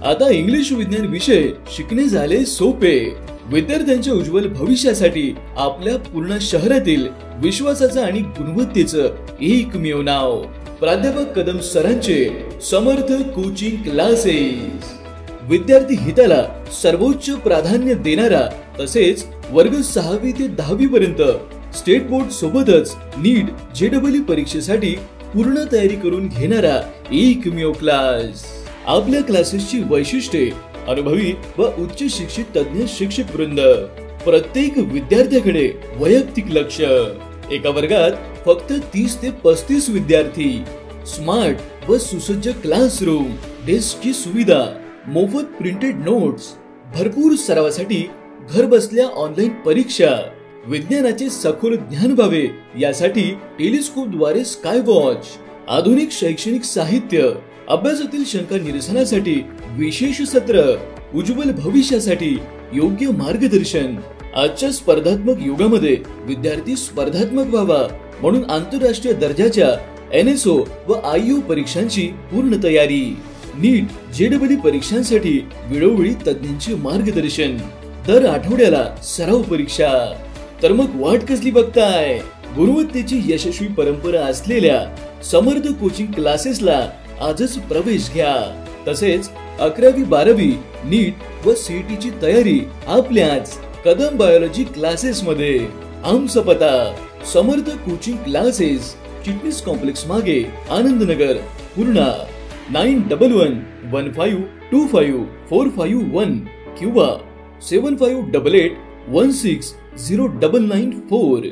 आता इंग्लिश विज्ञान विषय शिकणे झाले सोपे। विद्यार्थ्यांच्या उज्ज्वल भविष्यासाठी आपल्या पूर्ण शहरातील विश्वासाचं आणि गुणवत्तेचं एकमेव नाव प्राध्यापक कदम सरांचे समर्थ कोचिंग क्लासेस। विद्यार्थी हिताला सर्वोच्च प्राधान्य देणारा, तसेच वर्ग 6वी ते 10वी पर्यंत स्टेट बोर्ड सोबतच नीट JEE परीक्षेसाठी पूर्ण तयारी करून घेणारा एकमेव क्लास। आपल्या क्लासेसची वैशिष्ट्ये अनुभवी व उच्च शिक्षित तज्ञ शिक्षक वृंद, प्रत्येक विद्यार्थ्याकडे वैयक्तिक लक्ष, एका वर्गात फक्त 30 ते 35 विद्यार्थी, स्मार्ट व सुसज्ज क्लासरूम, डेस्कची सुविधा, मोफत प्रिंटेड नोट्स, भरपूर सरावासाठी घर बसल्या ऑनलाईन परीक्षा, विज्ञानाचे सखोल ज्ञान व्हावे यासाठी टेलिस्कोप द्वारे स्काय वॉच, आधुनिक शैक्षणिक साहित्य, अभ्यासातील शंका निरसनासाठी विशेष सत्र, उज्ज्वल भविष्यासाठी योग्य मार्गदर्शन। आजच्या स्पर्धात्मक युगामध्ये विद्यार्थी स्पर्धात्मक व्हावा म्हणून आंतरराष्ट्रीय दर्जाच्या NSO व IU परीक्षांची पूर्ण तयारी, नीट JEE परीक्षांसाठी वेळोवेळी तज्ञांचे मार्गदर्शन, दर आठवड्याला सराव परीक्षा। तर मग वाट कसली बघताय? गुणवत्तेची यशस्वी परंपरा असलेल्या समर्थ कोचिंग क्लासेसला आजच प्रवेश घ्या। तसेच 11वी 12वी नीट व CET ची तयारी आपल्याच कदम बायोलॉजी क्लासेस मध्ये। आमचा पत्ता समर्थ कोचिंग क्लासेस, चिटणीस कॉम्प्लेक्स मागे, आनंदनगर, पूर्णा। 9115254451 किंवा 7588160994।